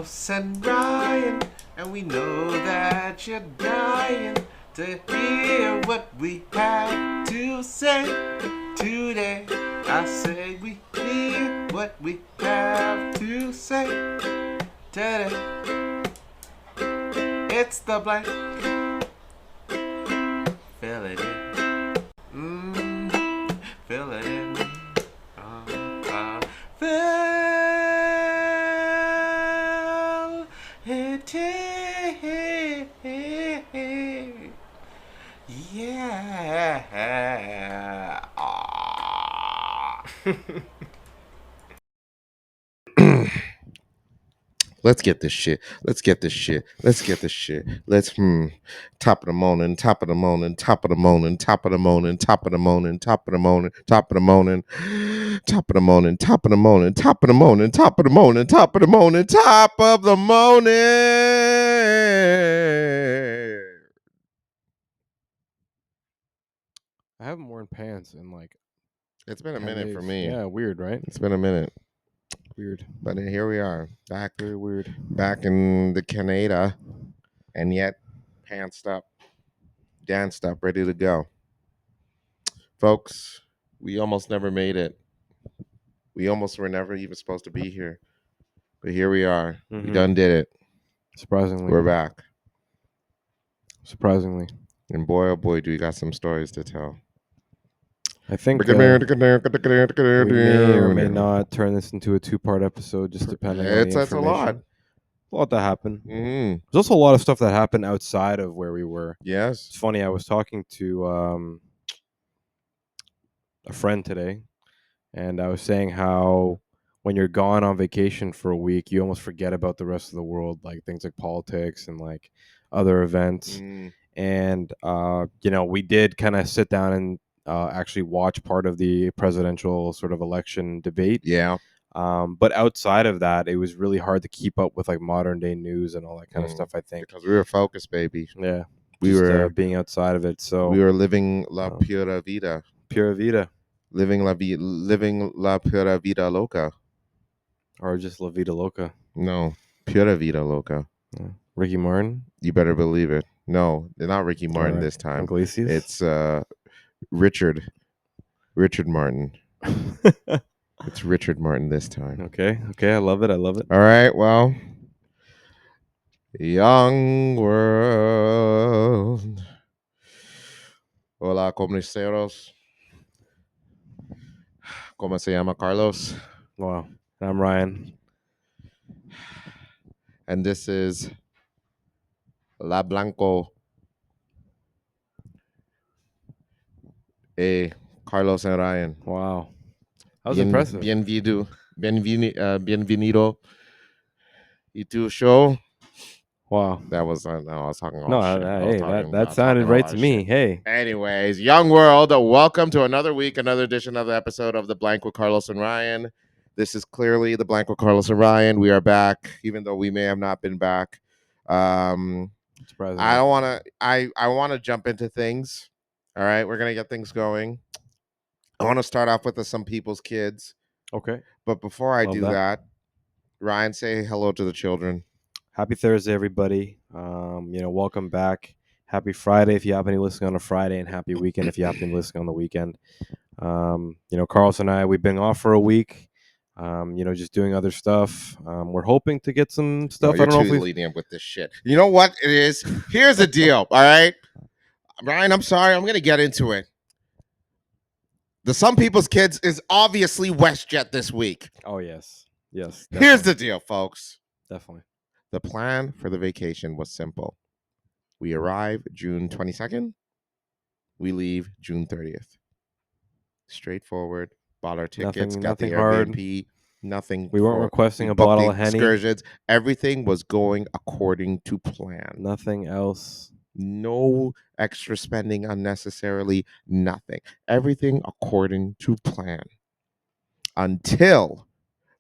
Carlos and Ryan, and we know that you're dying to hear what we have to say today. I say we hear what we have to say today. It's the blank. Fill it in. Fill it in. Fill it in. Yeah. Let's get this shit. Let's top of the morning, top of the morning, top of the morning, top of the morning, top of the morning, top of the morning, top of the morning, top of the morning, top of the morning, top of the morning, top of the morning, top of the morning, top of the morning. I haven't worn pants in like It's been a 10 minute for days. me. Yeah, weird, right? It's been a minute. Weird. But here we are, back. Very weird. Back in the Canada, and yet pantsed up, danced up, ready to go. Folks, we almost never made it. We almost were never even supposed to be here. But here we are. We done did it. Surprisingly. We're back. Surprisingly. And boy, oh boy, do we got some stories to tell. I think we may or may not turn this into a 2-part episode, just depending on the information. It's a lot. A lot that happened. Mm-hmm. There's also a lot of stuff that happened outside of where we were. Yes. It's funny, I was talking to a friend today, and I was saying how when you're gone on vacation for a week, you almost forget about the rest of the world, like things like politics and like other events. And we did kind of sit down and actually watch part of the presidential sort of election debate. Yeah. But outside of that, it was really hard to keep up with like modern day news and all that kind of stuff, I think. Because we were focused, baby. Yeah. We were being outside of it. So we were living la pura vida. Pura Vida. Living la pura vida loca. Or just La Vida Loca. No, Pura Vida Loca. Yeah. Ricky Martin? You better believe it. No, not Ricky Martin this time. Iglesias? It's Richard Martin. It's Richard Martin this time. Okay, I love it. All right, well, young world. Hola, comiseros. ¿Cómo se llama, Carlos? Wow. I'm Ryan. And this is La Blanco. Carlos and Ryan. Wow. That was impressive. Bienvenido y tu show. Wow. That was I was talking all shit. That sounded right to me. Shit. Hey. Anyways, young world, welcome to another week, another edition of the episode of The Blank with Carlos and Ryan. This is clearly The Blank with Carlos and Ryan. We are back, even though we may have not been back. Surprisingly. I don't want to. I want to jump into things. All right, we're gonna get things going. I want to start off with some people's kids. Okay. But before I do that, Ryan, say hello to the children. Happy Thursday, everybody. Welcome back. Happy Friday if you happen to be listening on a Friday, and happy weekend if you happen to be listening on the weekend. Carlos and I, we've been off for a week. Just doing other stuff. We're hoping to get some stuff. I don't know if we're leading up with this shit. You know what it is? Here's the deal. All right, Ryan, I'm sorry. I'm going to get into it. The Some People's Kids is obviously WestJet this week. Oh, yes. Yes. Definitely. Here's the deal, folks. Definitely. The plan for the vacation was simple. We arrive June 22nd. We leave June 30th. Straightforward. Bought our tickets. Got the Airbnb. Nothing. We weren't requesting a bottle of Henny. Excursions. Everything was going according to plan. Nothing else. No extra spending unnecessarily. Nothing. Everything according to plan. Until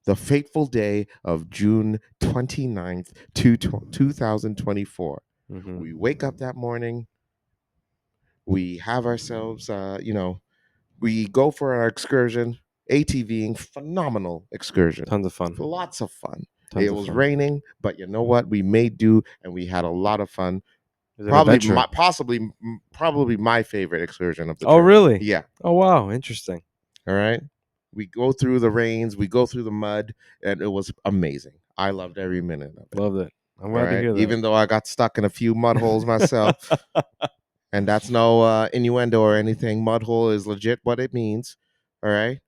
the fateful day of June 29th, 2024. Mm-hmm. We wake up that morning. We have ourselves, we go for our excursion, ATVing, phenomenal excursion. Tons of fun. Lots of fun. Tons It of was fun. raining, but you know what? We made do, and we had a lot of fun. It was an adventure. Probably my favorite excursion of the Oh, trip. really? Yeah. Oh, wow. Interesting. All right. We go through the rains, we go through the mud, and it was amazing. I loved every minute of it. Loved it. I'm All glad to right. hear that. Even though I got stuck in a few mud holes myself, and that's no innuendo or anything. Mud hole is legit what it means. All right.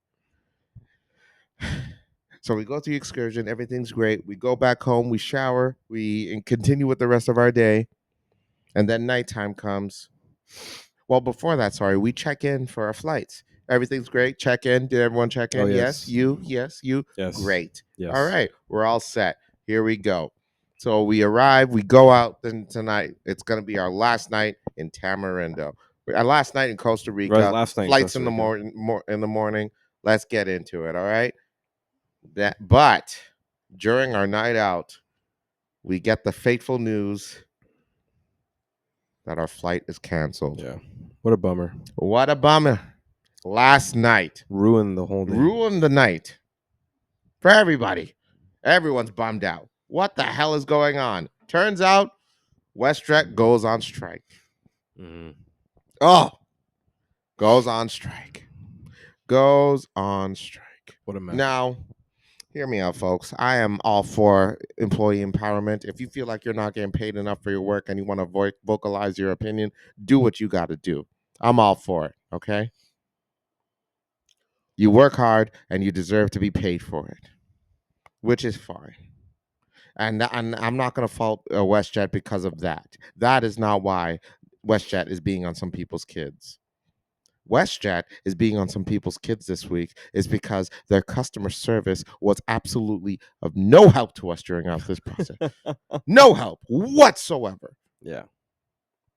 So we go through the excursion, everything's great. We go back home, we shower, and continue with the rest of our day, and then nighttime comes. Well, before that, sorry, we check in for our flights. Everything's great. Check in. Did everyone check in? Oh, Yes. yes. You. Yes. You. Yes. Great. Yes. All right. We're all set. Here we go. So we arrive. We go out then tonight. It's going to be our last night in Tamarindo. Our last night in Costa Rica. Last night in Flights Costa in the Rica. in the morning. Let's get into it. All right. But during our night out, we get the fateful news that our flight is canceled. Yeah. What a bummer. What a bummer. Last night. Ruined the whole day. Ruined the night for everybody. Everyone's bummed out. What the hell is going on? Turns out WestJet goes on strike. Mhm. Oh, goes on strike. Goes on strike. What a mess. Now, hear me out, folks. I am all for employee empowerment. If you feel like you're not getting paid enough for your work and you want to vocalize your opinion, do what you got to do. I'm all for it, okay? You work hard and you deserve to be paid for it, which is fine. And I'm not going to fault WestJet because of that. That is not why WestJet is being on some people's kids. WestJet is being on some people's kids this week is because their customer service was absolutely of no help to us during this process. No help whatsoever. Yeah.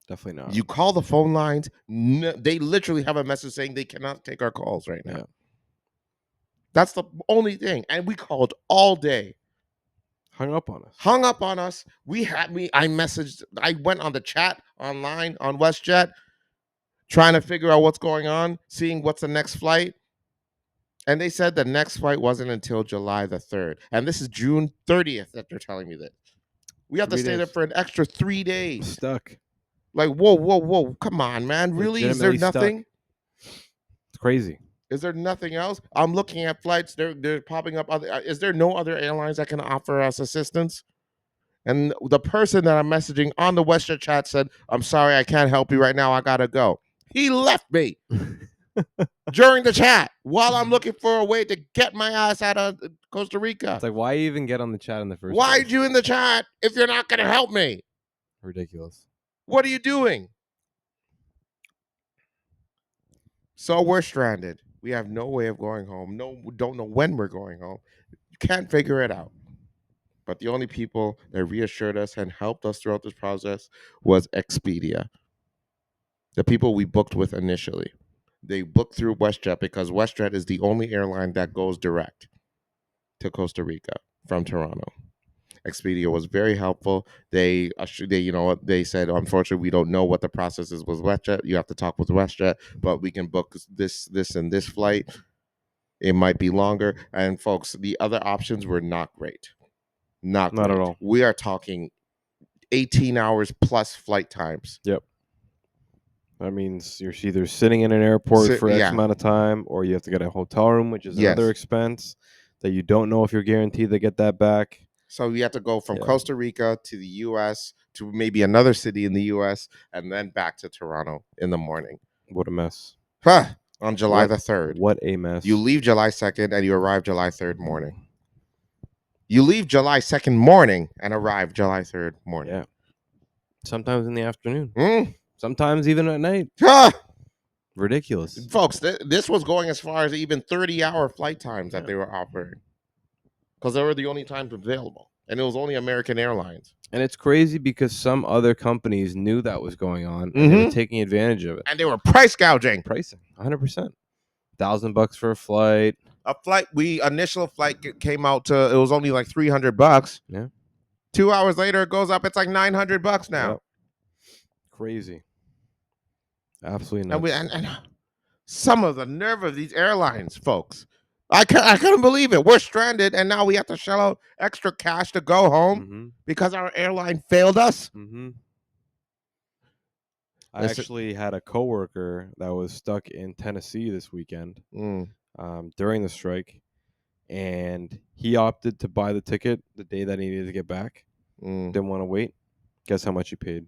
Definitely not. You call the phone lines, they literally have a message saying they cannot take our calls right now. Yeah. That's the only thing. And we called all day. Hung up on us. I went on the chat online on WestJet trying to figure out what's going on, seeing what's the next flight. And they said the next flight wasn't until July the 3rd. And this is June 30th that they're telling me that. We have to stay there for an extra 3 days. Stuck. Like, whoa. Come on, man. Really? Is there nothing? It's crazy. Is there nothing else? I'm looking at flights. They're popping up. Is there no other airlines that can offer us assistance? And the person that I'm messaging on the WestJet chat said, "I'm sorry, I can't help you right now. I gotta go." He left me during the chat while I'm looking for a way to get my ass out of Costa Rica. It's like, why even get on the chat in the first place? Why'd you in the chat if you're not gonna help me? Ridiculous. What are you doing? So we're stranded. We have no way of going home. We don't know when we're going home. Can't figure it out. But the only people that reassured us and helped us throughout this process was Expedia. The people we booked with initially. They booked through WestJet because WestJet is the only airline that goes direct to Costa Rica from Toronto. Expedia was very helpful. They said, unfortunately, we don't know what the process is with WestJet. You have to talk with WestJet, but we can book this, and this flight. It might be longer. And folks, the other options were not great. Not at all. We are talking 18 hours plus flight times. Yep. That means you're either sitting in an airport for X amount of time, or you have to get a hotel room, which is another expense that you don't know if you're guaranteed to get that back. So you have to go from Costa Rica to the U.S. to maybe another city in the U.S. and then back to Toronto in the morning. What a mess. On July the 3rd. What a mess. You leave July 2nd and you arrive July 3rd morning. You leave July 2nd morning and arrive July 3rd morning. Yeah. Sometimes in the afternoon. Sometimes even at night. Ridiculous. Folks, this was going as far as even 30-hour flight times that they were offering. Because they were the only times available. And it was only American Airlines. And it's crazy because some other companies knew that was going on and they were taking advantage of it. And they were price gouging. Pricing, 100%. $1,000 for a flight. Initial flight came out to, it was only like $300. Yeah. 2 hours later, it goes up. It's like $900 now. Yep. Crazy. Absolutely nuts. And some of the nerve of these airlines, folks. I couldn't believe it. We're stranded, and now we have to shell out extra cash to go home because our airline failed us. I actually had a coworker that was stuck in Tennessee this weekend during the strike, and he opted to buy the ticket the day that he needed to get back. Didn't want to wait. Guess how much he paid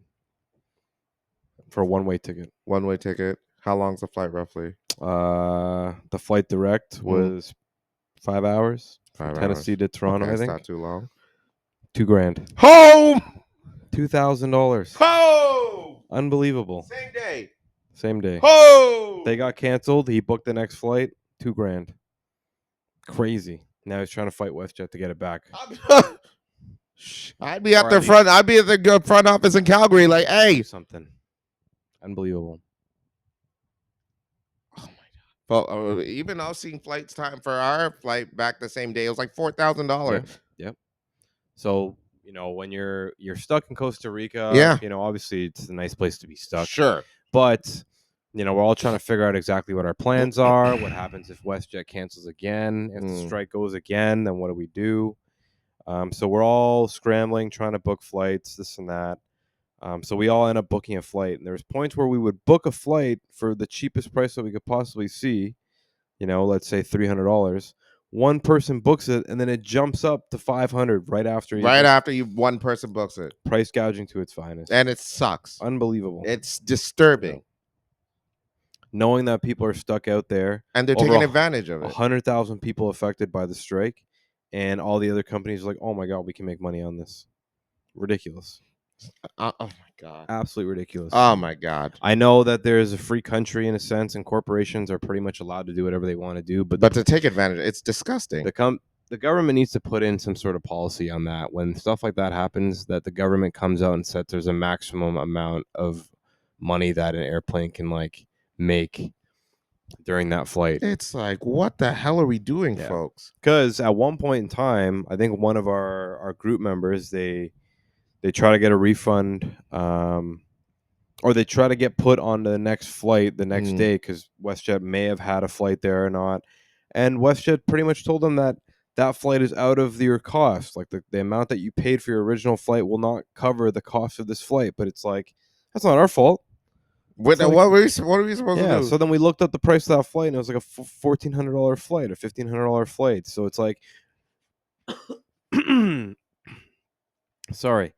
for a one-way ticket? One-way ticket. How long's the flight roughly? The flight direct was 5 hours from Tennessee to Toronto. I think not too long. $2,000. Home. $2,000. Home. Unbelievable. Same day. Home. They got canceled. He booked the next flight. $2,000. Crazy. Now he's trying to fight WestJet to get it back. I'd be at the front. I'd be at the front office in Calgary. Like, hey, something. Unbelievable. Oh my god! Well, even I was seeing flights time for our flight back the same day. It was like $4,000. Yep. So when you're stuck in Costa Rica, obviously it's a nice place to be stuck. Sure. But we're all trying to figure out exactly what our plans are. What happens if WestJet cancels again? If the strike goes again, then what do we do? So we're all scrambling, trying to book flights, this and that. So we all end up booking a flight. And there's points where we would book a flight for the cheapest price that we could possibly see. Let's say $300. One person books it, and then it jumps up to $500 right after. One person books it. Price gouging to its finest. And it sucks. Unbelievable. It's disturbing. Knowing that people are stuck out there. And they're taking advantage of it. 100,000 people affected by the strike. And all the other companies are like, oh my God, we can make money on this. Ridiculous. Oh my God. Absolutely ridiculous. Oh my God. I know that there's a free country in a sense, and corporations are pretty much allowed to do whatever they want to do. But to take advantage, it's disgusting. The government needs to put in some sort of policy on that. When stuff like that happens, that the government comes out and says there's a maximum amount of money that an airplane can make during that flight. It's like, what the hell are we doing, folks? Because at one point in time, I think one of our group members, they try to get a refund, or they try to get put on the next flight the next day because WestJet may have had a flight there or not. And WestJet pretty much told them that flight is out of your cost. Like the amount that you paid for your original flight will not cover the cost of this flight. But it's like, that's not our fault. What are we supposed to do? So then we looked up the price of that flight, and it was like a $1,400 flight, a $1,500 flight. So it's like, sorry,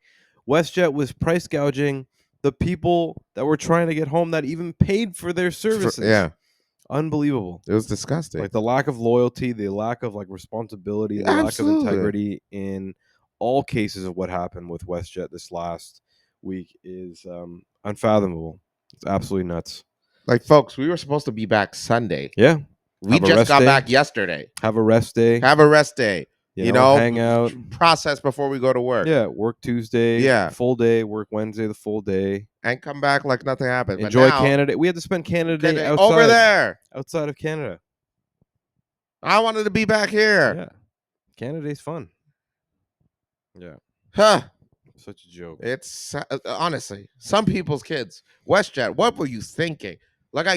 WestJet was price gouging the people that were trying to get home that even paid for their services. Unbelievable. It was disgusting. Like the lack of loyalty, the lack of responsibility, the lack of integrity in all cases of what happened with WestJet this last week is unfathomable. It's absolutely nuts. Like, folks, we were supposed to be back Sunday. Yeah. We just got back yesterday. Have a rest day. You know, hang out. Process before we go to work. Yeah, work Tuesday. Yeah. Full day. Work Wednesday, the full day. And come back like nothing happened. Enjoy Canada. We had to spend Canada Day outside. Over there. Outside of Canada. I wanted to be back here. Yeah. Canada Day's fun. Yeah. Huh. Such a joke. It's honestly, some people's kids. WestJet, what were you thinking? Like,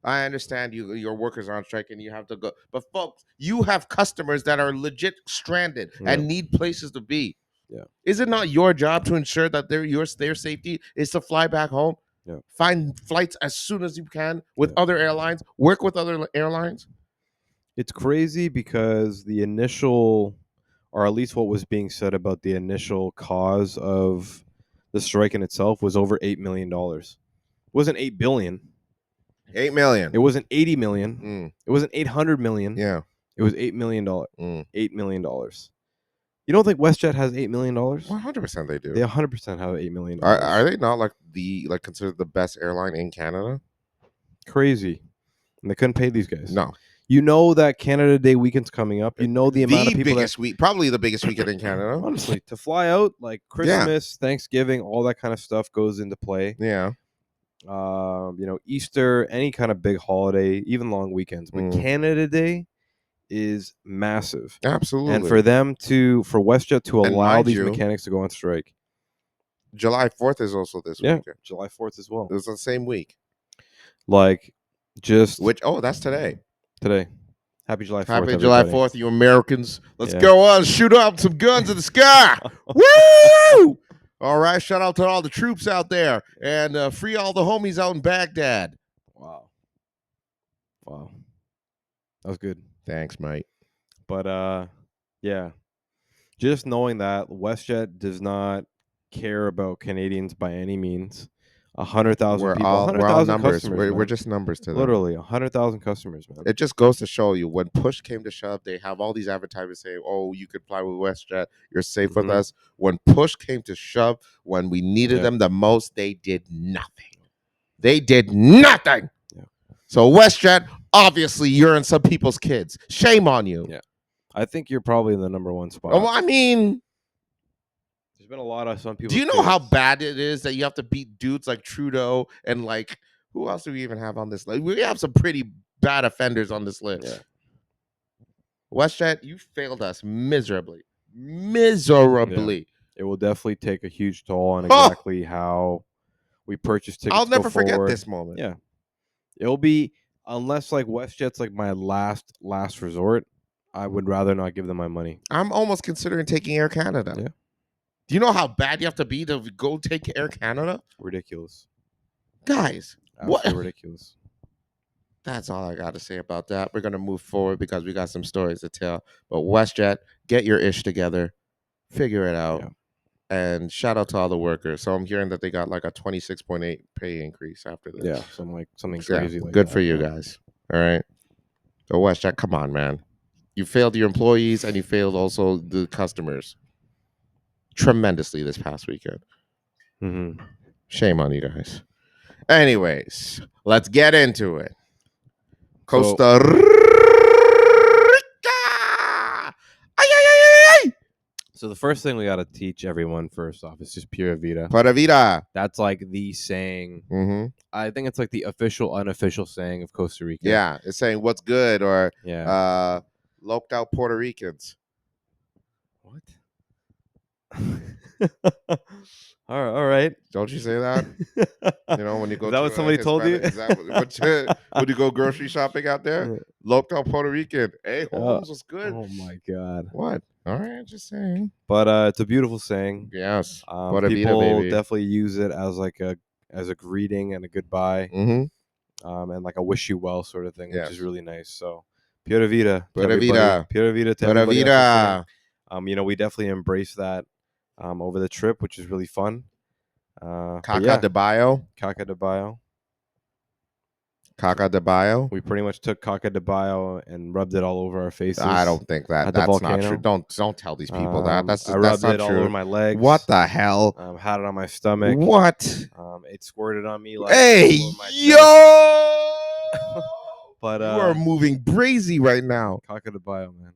I understand your workers are on strike and you have to go. But folks, you have customers that are legit stranded and need places to be. Yeah. Is it not your job to ensure that their safety is to fly back home? Yeah. Find flights as soon as you can with other airlines. Work with other airlines. It's crazy because the initial, or at least what was being said about the initial cause of the strike in itself was over $8 million. It wasn't $8 billion. $8 million. It wasn't $80 million. It wasn't $800 million. Yeah. It was $8 million. $8 million. You don't think WestJet has $8 million? 100% they do. They 100% have $8 million. Are they not considered the best airline in Canada? Crazy. And they couldn't pay these guys. No. You know that Canada Day weekend's coming up. You know the amount of people probably the biggest weekend in Canada. Honestly, to fly out, like Christmas, Thanksgiving, all that kind of stuff goes into play. Yeah. Easter, any kind of big holiday, even long weekends. But Canada Day is massive. Absolutely. And for WestJet to allow these mechanics to go on strike. July 4th is also this weekend. July 4th as well. It was the same week. That's today. Today. Happy July 4th, Happy everybody. July 4th, you Americans. Let's go on, shoot up some guns in the sky. Woo! All right, shout out to all the troops out there and free all the homies out in Baghdad. Wow. That was good. Thanks, mate. But yeah. Just knowing that WestJet does not care about Canadians by any means. 100,000 people. 100,000 numbers. customers. We're just numbers to them. Literally 100,000 customers, man. It just goes to show you when push came to shove, they have all these advertisers saying, "Oh, you could fly with WestJet. You're safe with us." When push came to shove, when we needed them the most, they did nothing. They did nothing. Yeah. So WestJet, obviously, you're in some people's kids. Shame on you. Yeah. I think you're probably in the number one spot. Oh, I mean, there's been a lot of some people. Do you know how bad it is that you have to beat dudes like Trudeau and like who else do we even have on this list? We have some pretty bad offenders on this list. Yeah. WestJet, you failed us miserably. Miserably. Yeah. It will definitely take a huge toll on exactly how we purchase tickets. I'll never forget this moment. Yeah. It'll be, unless like WestJet's like my last resort, I would rather not give them my money. I'm almost considering taking Air Canada. Yeah. Do you know how bad you have to be to go take Air Canada? Ridiculous. Guys. Absolutely ridiculous. That's all I got to say about that. We're going to move forward because we got some stories to tell. But WestJet, get your ish together. Figure it out. Yeah. And shout out to all the workers. So I'm hearing that they got like a 26.8 pay increase after this. Yeah, something crazy like good that. for you guys. All right. So WestJet, come on, man. You failed your employees and you failed also the customers tremendously this past weekend. Mm-hmm. Shame on you guys. Anyways, let's get into it. Costa Rica. So the first thing we got to teach everyone first off is just Pura Vida. Pura Vida. That's like the saying. Mm-hmm. I think it's like the official, unofficial saying of Costa Rica. Yeah, it's saying what's good or yeah. Loped out Puerto Ricans. What? All right. Don't you say that? You know, when you go. Is that what somebody told you? Is that when you go grocery shopping out there? Loped out Puerto Rican. Hey, Holmes was good. Oh my God. What? All right, just saying. But it's a beautiful saying. Yes. People Vida, definitely use it as like a greeting and a goodbye. Mm-hmm. And like a wish you well sort of thing, which is really nice. So Pura Vida. Pura Vida. Pura Vida to Pura Vida. You know, we definitely embrace that over the trip, which is really fun. Caca de Bayo. Caca de Bayo. Caca de Bayo. We pretty much took Caca de Bayo and rubbed it all over our faces. I don't think that's not true. Don't tell these people that. I rubbed it all over my legs. What the hell? Had it on my stomach. What? It squirted on me like. Hey, yo! But you are moving brazy right now. Caca de Bayo, man.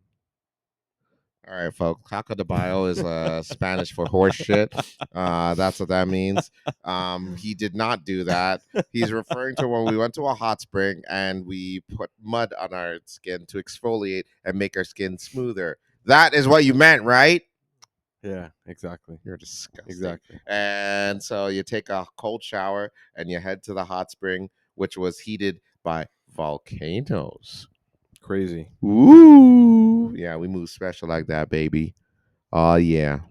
All right, folks. Caca de Bayo is Spanish for horse shit. That's what that means. He did not do that. He's referring to when we went to a hot spring and we put mud on our skin to exfoliate and make our skin smoother. That is what you meant, right? Yeah, exactly. You're disgusting. Exactly. And so you take a cold shower and you head to the hot spring, which was heated by volcanoes. Crazy. Ooh. Yeah, we move special like that, baby. Oh, yeah.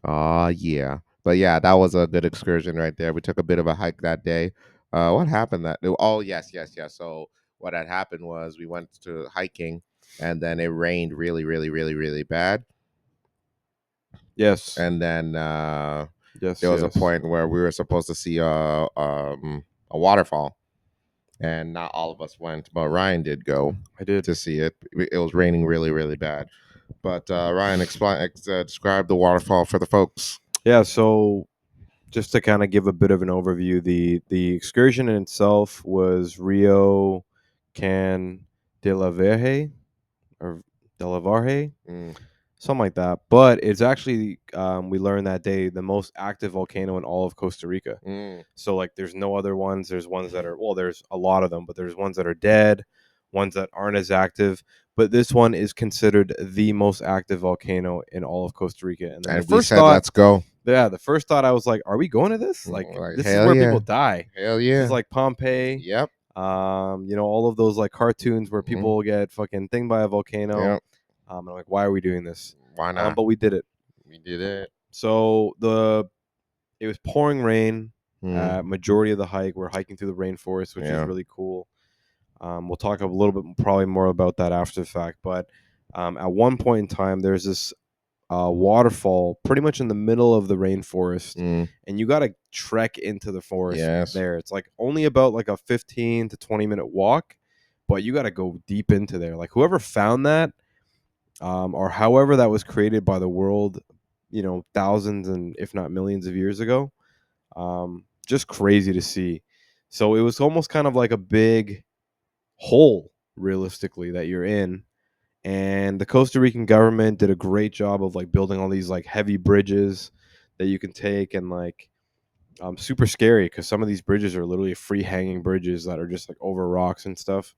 Oh, yeah. But yeah, that was a good excursion right there. We took a bit of a hike that day. What happened that? Oh, yes. So what had happened was we went to hiking and then it rained really, really, really, really bad. Yes. And then there was a point where we were supposed to see a waterfall. And not all of us went, but Ryan did go. I did to see it. It was raining really, really bad. But Ryan, describe the waterfall for the folks. Yeah, so just to kind of give a bit of an overview, the excursion in itself was Rio Can de la Verge or de la Varge, something like that. But it's actually we learned that day the most active volcano in all of Costa Rica. So like there's no other ones. There's ones that are there's a lot of them, but there's ones that are dead, ones that aren't as active. But this one is considered the most active volcano in all of Costa Rica. And then we said, let's go. Yeah, the first thought I was like, are we going to this? Like this is where people die. Hell yeah. It's like Pompeii. Yep. All of those like cartoons where Mhm. people get fucking thinged by a volcano. Yep. I'm like, why are we doing this? Why not? But we did it. We did it. So it was pouring rain. Mm. Majority of the hike, we're hiking through the rainforest, which is Yeah. really cool. We'll talk a little bit, probably more about that after the fact. But at one point in time, there's this waterfall pretty much in the middle of the rainforest, Mm. and you got to trek into the forest Yes. there. It's like only about like a 15 to 20-minute walk, but you got to go deep into there. Like whoever found that, or however that was created by the world, thousands and if not millions of years ago, just crazy to see. So it was almost kind of like a big hole, realistically, that you're in. And the Costa Rican government did a great job of like building all these like heavy bridges that you can take, and like super scary because some of these bridges are literally free hanging bridges that are just like over rocks and stuff.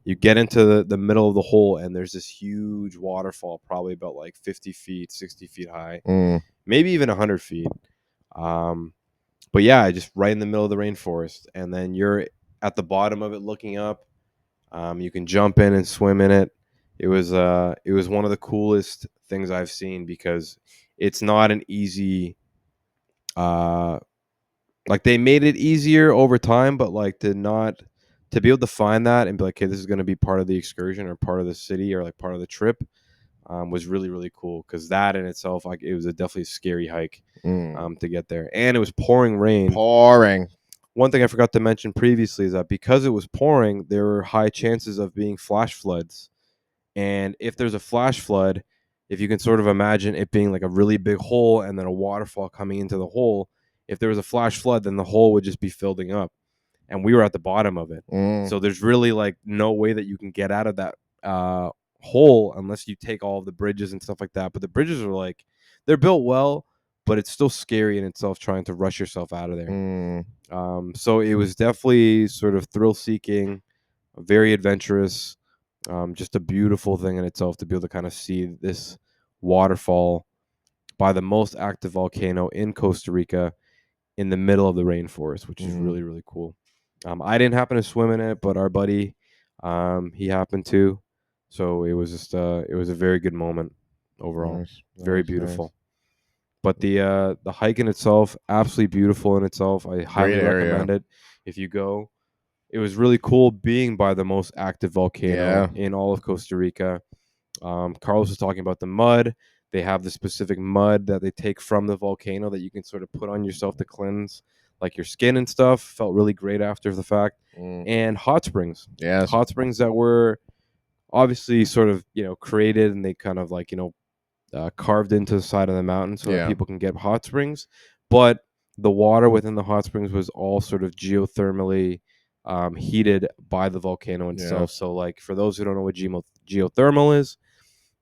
You get into the middle of the hole, and there's this huge waterfall, probably about like 50 feet, 60 feet high, Mm. maybe even 100 feet. But yeah, just right in the middle of the rainforest, and then you're at the bottom of it looking up. You can jump in and swim in it. It was one of the coolest things I've seen because it's not an easy like they made it easier over time, but like to be able to find that and be like, okay, this is going to be part of the excursion or part of the city or like part of the trip, was really really cool because that in itself, like, it was a definitely scary hike to get there, and it was pouring rain. Pouring. One thing I forgot to mention previously is that because it was pouring, there were high chances of being flash floods. And if there's a flash flood, if you can sort of imagine it being like a really big hole and then a waterfall coming into the hole, if there was a flash flood, then the hole would just be filling up. And we were at the bottom of it. Mm. So there's really like no way that you can get out of that hole unless you take all of the bridges and stuff like that. But the bridges are like, they're built well, but it's still scary in itself trying to rush yourself out of there. Mm. So it was definitely sort of thrill seeking, very adventurous, just a beautiful thing in itself to be able to kind of see this waterfall by the most active volcano in Costa Rica in the middle of the rainforest, which is really, really cool. I didn't happen to swim in it, but our buddy, he happened to. So it was just it was a very good moment overall. Nice. Very Nice, beautiful. nice. But the hike in itself, absolutely beautiful in itself. I highly Great area. recommend it if you go. It was really cool being by the most active volcano Yeah. in all of Costa Rica. Carlos was talking about the mud. They have the specific mud that they take from the volcano that you can sort of put on yourself to cleanse like your skin and stuff. Felt really great after the fact. Mm. And hot springs. Yes. Hot springs that were obviously sort of, created, and they kind of like, carved into the side of the mountain so that Yeah. people can get hot springs. But the water within the hot springs was all sort of geothermally heated by the volcano itself. Yes. So, like, for those who don't know what geothermal is,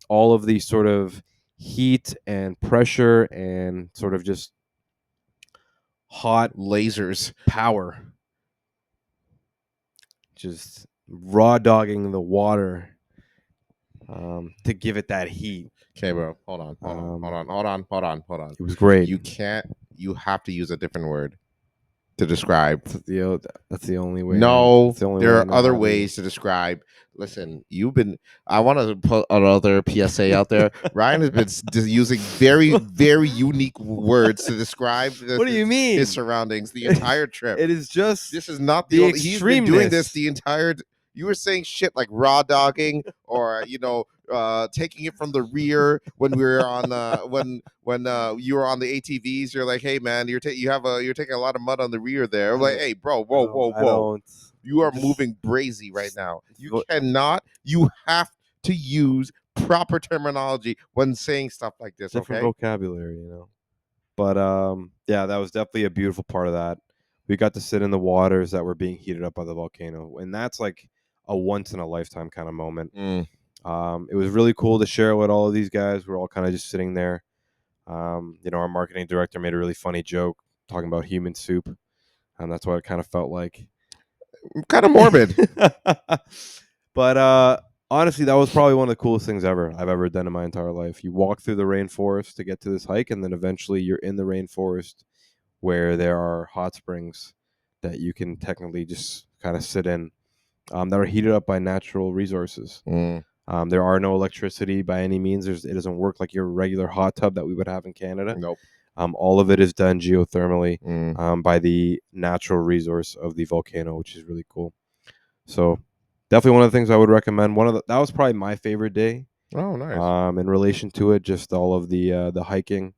all of the sort of heat and pressure and sort of just hot Lasers. power, just raw dogging the water to give it that heat. Okay, bro. Hold on. It was great. You have to use a different word to describe. That's the only way. No, That's the only there way I are know other how to. ways to describe. Listen, I want to put another PSA out there. Ryan has been using very, very unique words to describe What do you mean? his surroundings the entire trip. It is just This is not the the only. He's been doing this extremeness. the entire. You were saying shit like raw dogging or taking it from the rear when we were on when you were on the ATVs. You're like, hey man, you're taking a lot of mud on the rear there. I'm like, hey bro, whoa. I don't. You are Just- moving brazy right now. You Vo- cannot. You have to use proper terminology when saying stuff like this. different Okay. vocabulary, But yeah, that was definitely a beautiful part of that. We got to sit in the waters that were being heated up by the volcano, and that's like a once in a lifetime kind of moment. Mm. It was really cool to share with all of these guys. We're all kind of just sitting there. Our marketing director made a really funny joke talking about human soup, and that's what it kind of felt like. Kind of morbid. But honestly, that was probably one of the coolest things I've ever done in my entire life. You walk through the rainforest to get to this hike, and then eventually you're in the rainforest where there are hot springs that you can technically just kind of sit in. that are heated up by natural resources. There are no electricity by any means. It doesn't work like your regular hot tub that we would have in Canada. Nope. All of it is done geothermally by the natural resource of the volcano, which is really cool. So definitely one of the things I would recommend. That was probably my favorite day. Oh, nice. In relation to it, just all of the hiking.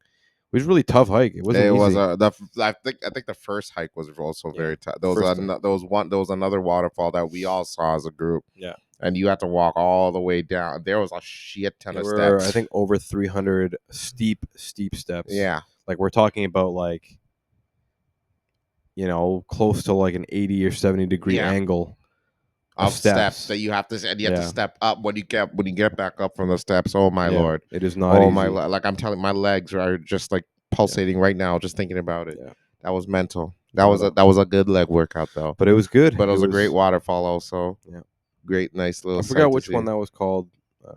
It was a really tough hike. It wasn't easy. I think the first hike was also very tough. There was another waterfall that we all saw as a group. Yeah. And you had to walk all the way down. There was a shit ton of steps. I think over 300 steep steps. Yeah. Like we're talking about like, close to like an 80 or 70 degree angle of steps that you have to, and you have to step up when you get back up from the steps. Oh my Lord, it is not. Oh easy. my, like I'm telling, my legs are just like pulsating right now just thinking about it. Yeah. That was mental. That was a good leg workout though. But it was good. But it was a great waterfall also. Yeah. Great, nice little. I forgot which one that was called.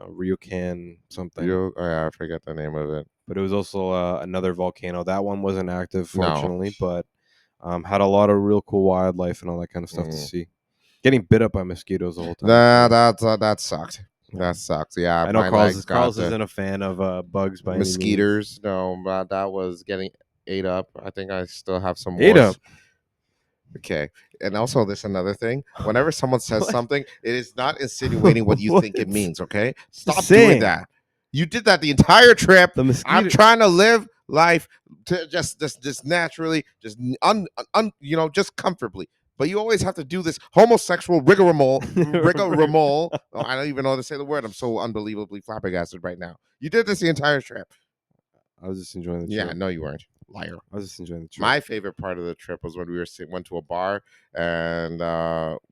Ryokan something. Oh yeah, I forget the name of it. But it was also another volcano. That one wasn't active, fortunately, but had a lot of real cool wildlife and all that kind of stuff to see. Getting bit up by mosquitoes the whole time. That sucked. That sucks. Yeah, I know Carl's isn't a fan of bugs by mosquitoes. No, but that was getting ate up. I think I still have some more. Ate up. Okay. And also, there's another thing. Whenever someone says something, it is not insinuating what you think it means, okay? Stop doing that. You did that the entire trip. I'm trying to live life to just naturally, just just comfortably. But you always have to do this homosexual rigmarole. I don't even know how to say the word. I'm so unbelievably flabbergasted right now. You did this the entire trip. I was just enjoying the trip. Yeah, no, you weren't. Liar. I was just enjoying the trip. My favorite part of the trip was when we went to a bar and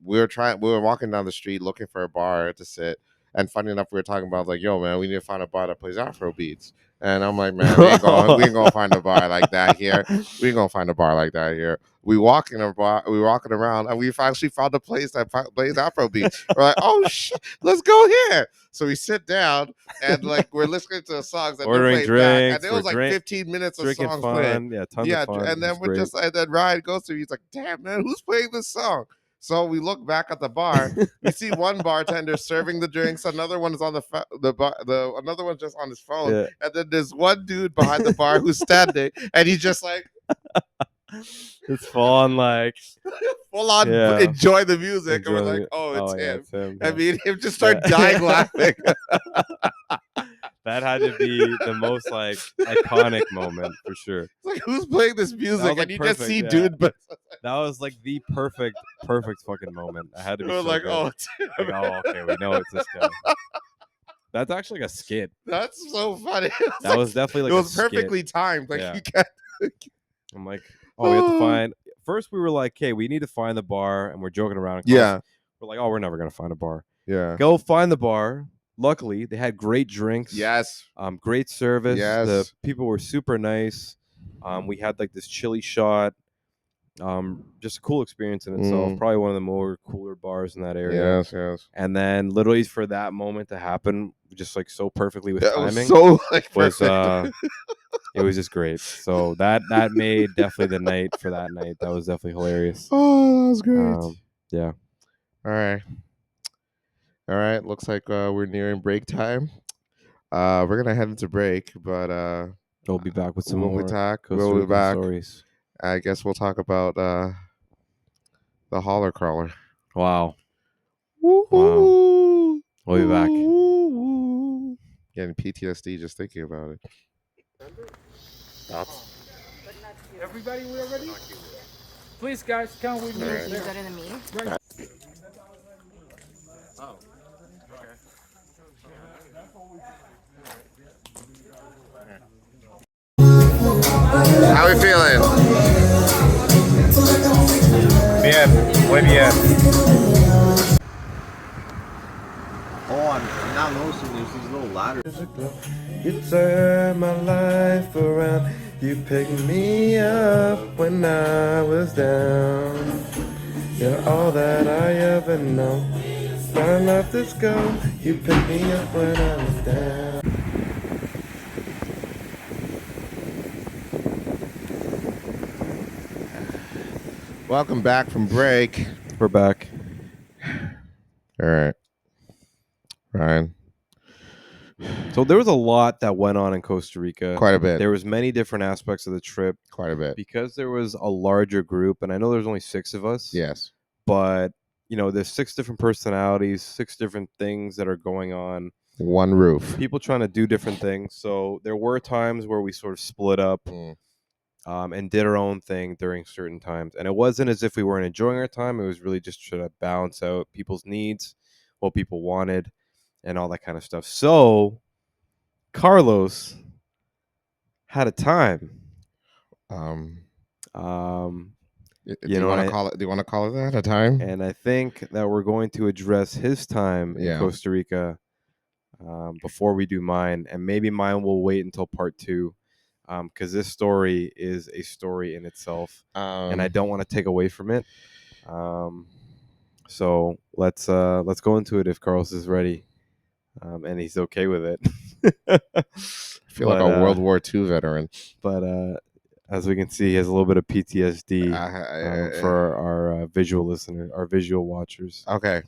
we were walking down the street looking for a bar to sit. And funny enough, we were talking about like, yo, man, we need to find a bar that plays Afro beats. And I'm like, man, we ain't gonna find a bar like that here. We ain't gonna find a bar like that here. We walking around, and we actually found a place that plays Afro beats. We're like, oh shit, let's go here. So we sit down and like we're listening to the songs that ordering drinks, back, and there was like 15 minutes of songs playing. Yeah, tons of fun. And then and then Ryan goes to me, he's like, damn man, who's playing this song? So we look back at the bar. We see one bartender serving the drinks. Another one is on another one's just on his phone. Yeah. And then there's one dude behind the bar who's standing, and he's just like, it's full on enjoy the music. And we're like, oh, it's him. I mean, him just start dying laughing. That had to be the most like iconic moment for sure. It's like, who's playing this music? And you just see dude, but that was like the perfect fucking moment. I had to be so like, good. oh, it's like, okay, we know it's this guy. That's actually like a skit. That's so funny. That was definitely like it was perfectly timed. Like you can't. I'm like, we have to find. First, we were like, okay, we need to find the bar, and we're joking around. Yeah. We're like, we're never gonna find a bar. Yeah. Go find the bar. Luckily, they had great drinks. Yes. Great service. Yes. The people were super nice. We had like this chili shot. Just a cool experience in itself. Probably one of the more cooler bars in that area. Yes, yes. And then literally for that moment to happen, just like so perfectly with timing. Was so like perfect. It was just great. So that made definitely the night for that night. That was definitely hilarious. Oh, that was great. Yeah. All right. Looks like we're nearing break time. We're gonna head into break, but we'll be back with some more. We'll be back. Stories. I guess we'll talk about the holler crawler. Wow. Woo-hoo. We'll be back. Woo-hoo. Getting PTSD just thinking about it. Everybody, we're ready? Please, guys, come with me. Is that in me? Right. Oh. Okay. How are we feeling? Bien, muy bien. Oh, I'm not noticing there's these little ladders. You turn my life around. You picked me up when I was down. You're all that I ever know. I love this girl. You picked me up when I was down. Welcome back from break. We're back. So there was a lot that went on in Costa Rica. Quite a bit. There was many different aspects of the trip Quite a bit. because there was a larger group, and I know there's only 6 of us. Yes. But there's 6 different personalities, 6 different things that are going on. One roof. People trying to do different things. So there were times where we sort of split up and did our own thing during certain times. And it wasn't as if we weren't enjoying our time. It was really just trying to balance out people's needs, what people wanted, and all that kind of stuff. So Carlos had a time. Do you want to call it? Do you want to call it that a time? And I think that we're going to address his time in Costa Rica before we do mine, and maybe mine will wait until part 2, because this story is a story in itself, and I don't want to take away from it. So let's go into it if Carlos is ready, and he's okay with it. I feel like a World War II veteran, but. As we can see, he has a little bit of PTSD for our visual listeners, our visual watchers. Okay,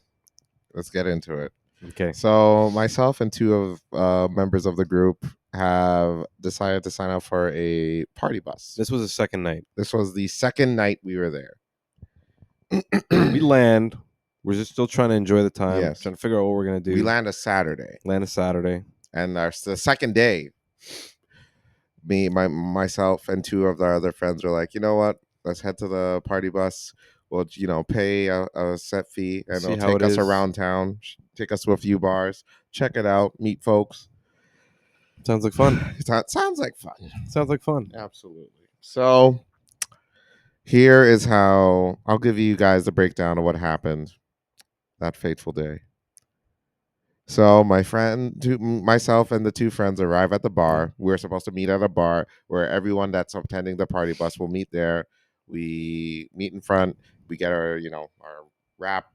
let's get into it. Okay. So myself and 2 of members of the group have decided to sign up for a party bus. This was the second night. This was the second night we were there. We land. We're just still trying to enjoy the time. Yes. Trying to figure out what we're going to do. We land a Saturday. And the second day, myself and 2 of our other friends were like, you know what? Let's head to the party bus. We'll, pay a set fee, and it'll take us around town, take us to a few bars, check it out, meet folks. Sounds like fun. Sounds like fun. Absolutely. So here is how I'll give you guys the breakdown of what happened that fateful day. So myself and the 2 friends arrive at the bar. We're supposed to meet at a bar where everyone that's attending the party bus will meet there. We meet in front. We get our, our wrap.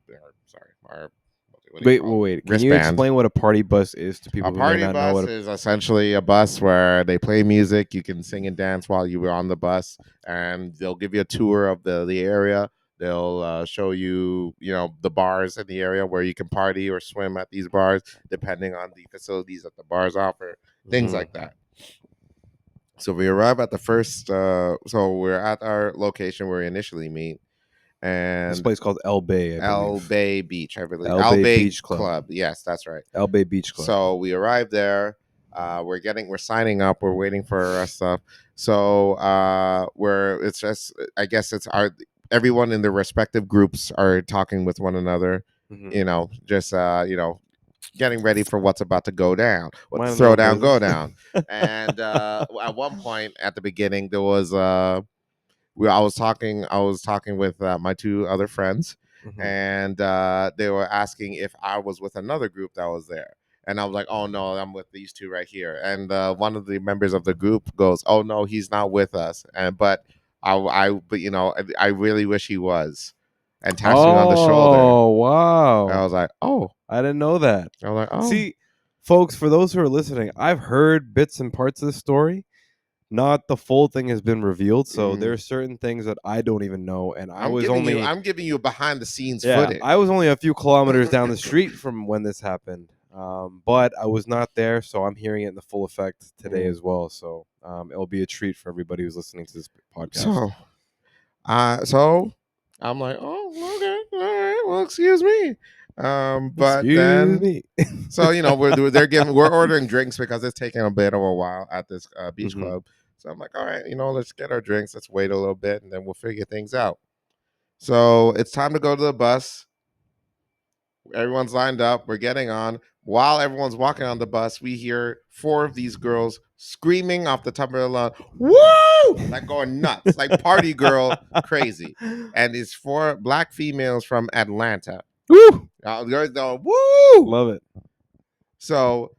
Wait. Can wristband. You explain what a party bus is to people who may not know? A party bus is essentially a bus where they play music. You can sing and dance while you were on the bus, and they'll give you a tour of the area. They'll show you, the bars in the area where you can party or swim at these bars, depending on the facilities that the bars offer, things like that. So we arrive at the first, so we're at our location where we initially meet. And this place called El Bay. El Bay Beach, I believe. El Bay Beach Club. Yes, that's right. El Bay Beach Club. So we arrived there. We're signing up. We're waiting for our stuff. So everyone in their respective groups are talking with one another, getting ready for what's about to go down. What throw down, go down. And at one point at the beginning, there was I was talking with my 2 other friends, and they were asking if I was with another group that was there. And I was like, oh, no, I'm with these 2 right here. And one of the members of the group goes, oh, no, he's not with us. But I really wish he was, and taps me on the shoulder. Oh, wow. And I was like, oh. I didn't know that. I was like, oh. See, folks, for those who are listening, I've heard bits and parts of the story. Not the full thing has been revealed, so there are certain things that I don't even know, and I'm giving you behind the scenes footage. I was only a few kilometers down the street from when this happened, but I was not there, so I'm hearing it in the full effect today as well. So it'll be a treat for everybody who's listening to this podcast. So I'm like, oh, okay, all right, well, excuse me. But excuse me. So we're ordering drinks because it's taking a bit of a while at this beach club. So I'm like, all right, let's get our drinks. Let's wait a little bit, and then we'll figure things out. So it's time to go to the bus. Everyone's lined up. We're getting on. While everyone's walking on the bus, we hear 4 of these girls screaming off the top of their lungs, "Woo!" Like going nuts, like party girl crazy. And it's 4 black females from Atlanta. Woo! Woo! Love it. So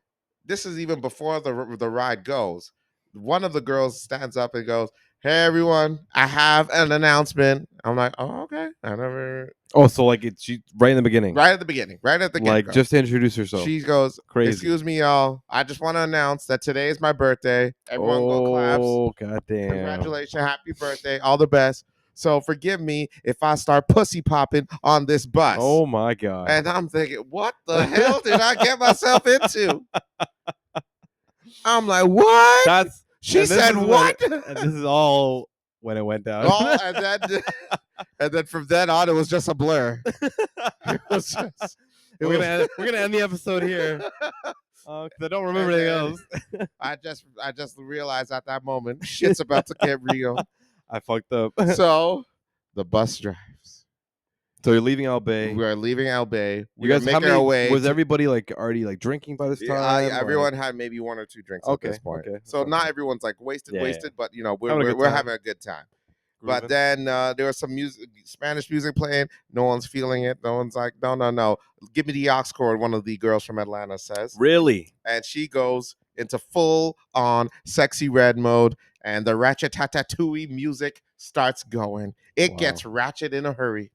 this is even before the ride goes. One of the girls stands up and goes, "Hey everyone, I have an announcement." I'm like, "Oh, okay." I never. Oh, so like she right in the beginning. Right at the beginning. Right at the get-go. Like just to introduce herself. She goes, crazy. "Excuse me, y'all. I just want to announce that today is my birthday. Everyone go claps. Oh, goddamn. Congratulations. Happy birthday. All the best. So forgive me if I start pussy popping on this bus." Oh my God. And I'm thinking, what the hell did I get myself into? I'm like, what? That's She and this said is when what? and this is all when it went down. Oh, and then from then on, it was just a blur. It was just. we're gonna end the episode here. 'Cause I don't remember anything else. I just realized at that moment, shit's about to get real. I fucked up. So the bus drives. So you're leaving Al Bay. We are leaving Al Bay. We You are guys, how making our many way. was everybody like already like drinking by this time? Everyone had maybe 1 or 2 drinks at this point. Okay. So not everyone's like wasted, Yeah, but you know Having a we're good having a good time. But Grooving. then there was some Spanish music playing. No one's feeling it. No one's like, no. Give me the aux cord, one of the girls from Atlanta says. Really? And she goes into full on sexy red mode, and the ratchet tatatooey music starts going. It gets ratchet in a hurry.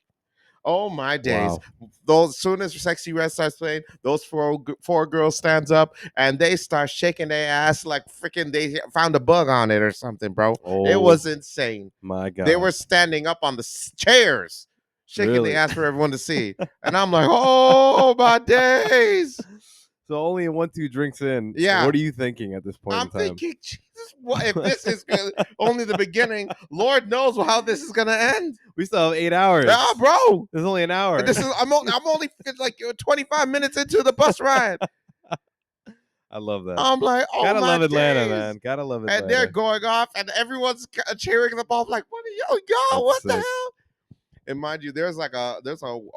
Oh my days. Wow. Those soon as Sexy Red starts playing, those four girls stands up and they start shaking their ass like freaking they found a bug on it or something, bro. Oh, it was insane. My God. They were standing up on the chairs, shaking Really? their ass for everyone to see. And I'm like, oh my days. So only 1, 2 drinks in. Yeah. What are you thinking at this point I'm in time? thinking, Jesus, what if this is only the beginning? Lord knows how this is gonna end. We still have 8 hours. Yeah, bro. There's only an hour. I'm only like 25 minutes into the bus ride. I love that. I'm like, oh Gotta my love Atlanta, days. man. Gotta love Atlanta. And they're going off, and everyone's cheering them off. Like, what are y'all? What the hell? And mind you, there's a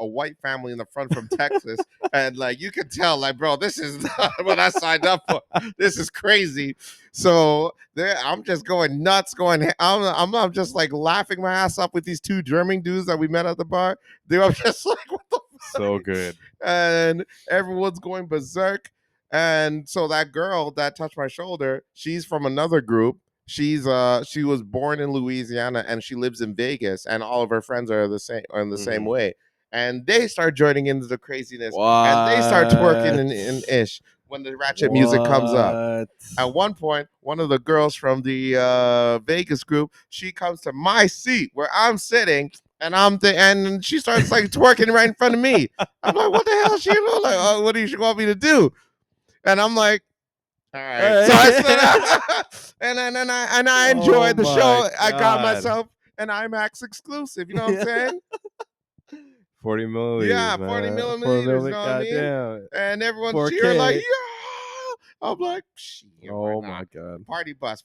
white family in the front from Texas, and like you can tell, like, bro, this is not what I signed up for. This is crazy. So I'm just going nuts, I'm just like laughing my ass off with these 2 German dudes that we met at the bar. They were just like, what the fuck? So good. And everyone's going berserk. And so that girl that touched my shoulder, she's from another group. She was born in Louisiana and she lives in Vegas, and all of her friends are the same way. And they start joining into the craziness, and they start twerking in ish when the ratchet music comes up. At one point, one of the girls from the Vegas group, she comes to my seat where I'm sitting, and she starts like twerking right in front of me. I'm like, what the hell is she doing? Like, what do you want me to do? And I'm like, all right. So I stood up and I enjoyed the show. God. I got myself an IMAX exclusive. You know what I'm saying? 40 milliliters. Yeah, man. 40 millimeters. You know what I mean? Damn. And everyone's 4K. cheering like, yeah. I'm like, shit. Oh my God. Party bus,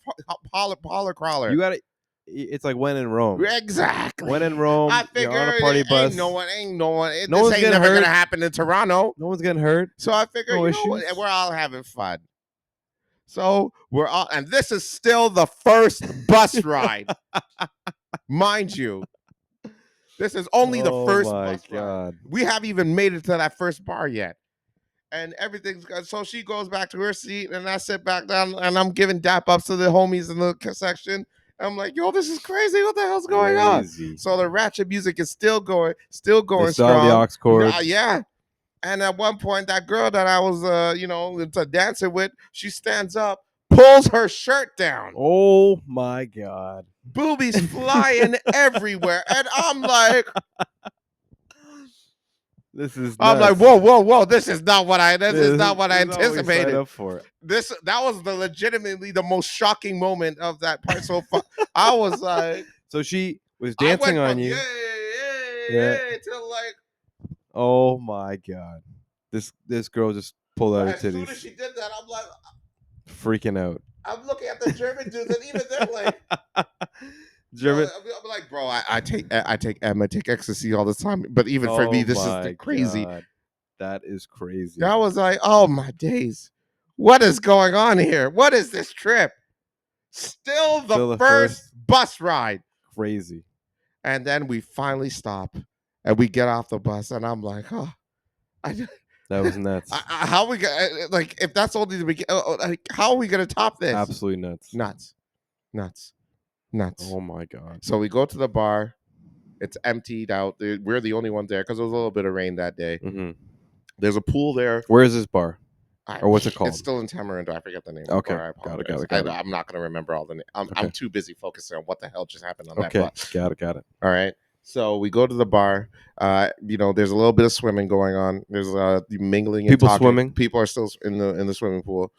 holler crawler. You got it. It's like when in Rome. Exactly. When in Rome, I figure you're on a party bus. Ain't no one. This one's ain't getting never hurt. gonna happen in Toronto. No one's getting hurt. So I figure, No you know what, issues. we're all having fun. So we're all, and this is still the first bus ride, mind you. This is only the first bus ride. We haven't even made it to that first bar yet, and everything's good. So she goes back to her seat, and I sit back down, and I'm giving dap ups to the homies in the section. I'm like, yo, this is crazy. What the hell's going on? So the ratchet music is still going They still have strong. the aux cord. Yeah. And at one point, that girl that I was, dancing with, she stands up, pulls her shirt down. Oh my God. Boobies flying everywhere. And I'm like, this is nuts. I'm like, whoa. This is not what I anticipated. Up for. That was legitimately the most shocking moment of that part so far. I was like, so she was dancing on you. Yeah. Till like, oh my God. This girl just pulled out her titties. As soon as she did that, I'm like, freaking out. I'm looking at the German dudes, and even they're like, German. I'm like, bro, I take ecstasy all the time, but even for me, this is crazy. God. That is crazy. I was like, oh my days, what is going on here? What is this trip? Still the first bus ride. Crazy. And then we finally stop, and we get off the bus, and I'm like, oh, that was nuts. How we gonna, like, if that's only the beginning, like, how are we gonna top this? Absolutely nuts. Nuts. Oh my God. So we go to the bar. It's emptied out. We're the only ones there because there was a little bit of rain that day. Mm-hmm. There's a pool there. Where is this bar? Or what's it called? It's still in Tamarindo. I forget the name. Okay. Got it. I'm not going to remember all the names. I'm too busy focusing on what the hell just happened on that bus. Got it. All right. So we go to the bar. There's a little bit of swimming going on. There's mingling and people talking. swimming. People are still in the swimming pool.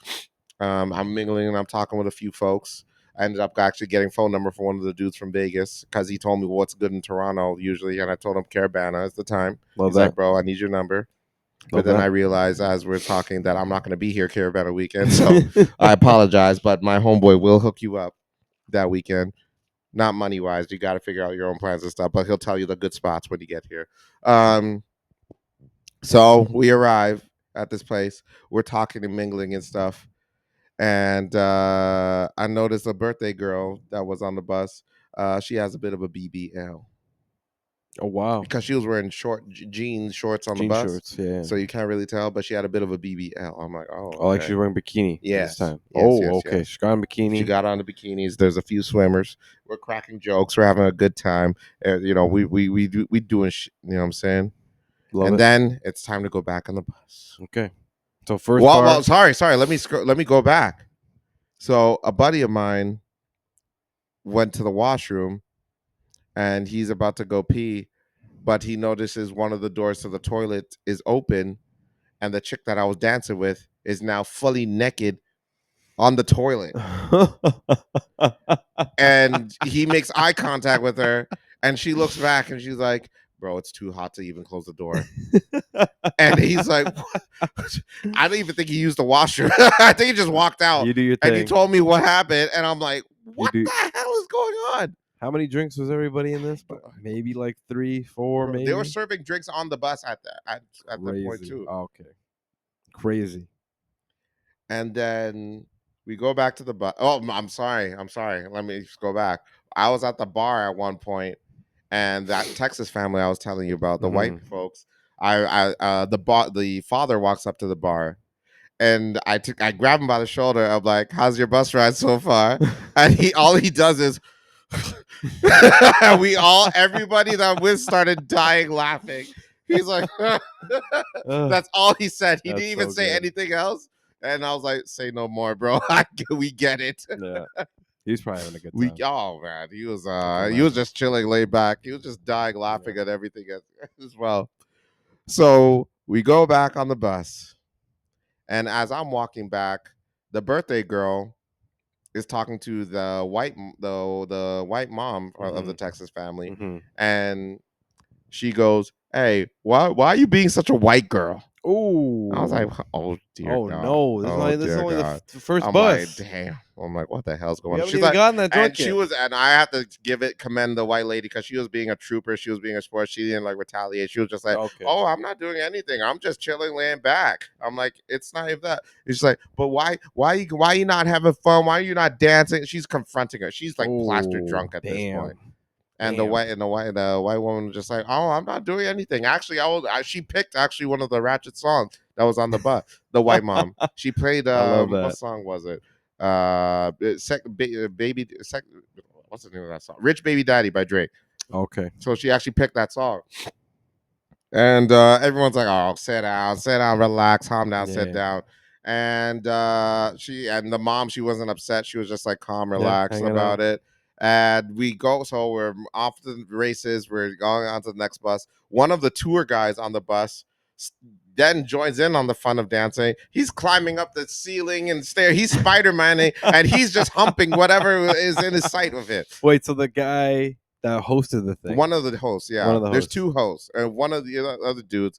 I'm mingling and I'm talking with a few folks. I ended up actually getting phone number for one of the dudes from Vegas because he told me what's good in Toronto usually, and I told him Caravana is the time. He's like, bro, I need your number. But then I realized as we're talking that I'm not going to be here Caravana weekend, so I apologize. But my homeboy will hook you up that weekend. Not money wise, you got to figure out your own plans and stuff. But he'll tell you the good spots when you get here. So we arrive at this place. We're talking and mingling and stuff. And I noticed a birthday girl that was on the bus. She has a bit of a BBL. Oh wow! Because she was wearing jeans shorts on the bus, shorts, yeah. So you can't really tell, but she had a bit of a BBL. I'm like, oh, okay. Like she's wearing bikini. Yes. This time. Yes, okay. Yes. She got on bikini. She got on the bikinis. There's a few swimmers. We're cracking jokes. We're having a good time. You know, we doing shit. You know what I'm saying? Love it. Then it's time to go back on the bus. Okay. So first, well, sorry. Let me go back. So a buddy of mine went to the washroom, and he's about to go pee, but he notices one of the doors to the toilet is open, and the chick that I was dancing with is now fully naked on the toilet. And he makes eye contact with her, and she looks back, and she's like, bro, it's too hot to even close the door. And he's like, I don't even think he used the washroom. I think he just walked out. You do your thing. And he told me what happened, and I'm like, what the hell is going on? How many drinks was everybody in this? Maybe like 3, 4, maybe. They were serving drinks on the bus at that point too. Okay. Crazy. And then we go back to the bus. Oh, I'm sorry. Let me just go back. I was at the bar at one point, and that Texas family I was telling you about, the white folks. The father walks up to the bar, and I grab him by the shoulder. I'm like, "How's your bus ride so far?" And all he does is, everybody that with started dying laughing. He's like, that's all he said. He didn't even say anything else. And I was like, say no more, bro. We get it. Yeah. He's probably having a good time. Oh man, he was just chilling, laid back. He was just dying, laughing at everything as well. So we go back on the bus, and as I'm walking back, the birthday girl is talking to the white mom of the Texas family, and she goes, "Hey, why are you being such a white girl?" Oh, I was like, "Oh dear God. No, this is only the first I'm bus." Like, damn. I'm like, what the hell's going on? She's like, and I have to commend the white lady because she was being a trooper. She was being a sport. She didn't like retaliate. She was just like, "Oh, I'm not doing anything. I'm just chilling, laying back." I'm like, it's not even that. It's like, but why you not having fun? Why are you not dancing? She's confronting her. She's like plastered drunk at this point. And the white woman was just like, "Oh, I'm not doing anything." Actually, she picked one of the ratchet songs that was on the bus. The white mom. She played. What song was it? What's the name of that song? "Rich Baby Daddy" by Drake. Okay. So she actually picked that song. And everyone's like, "Oh, sit down, relax, calm down, sit down." And the mom, she wasn't upset. She was just like calm, relaxed about it. And we go, so we're off the races. We're going on to the next bus. One of the tour guys on the bus then joins in on the fun of dancing. He's climbing up the ceiling and stair. He's Spider-Man-ing, and he's just humping whatever is in his sight of it. Wait, so the guy that hosted the thing? One of the hosts, yeah. There's two hosts, and one of the other dudes,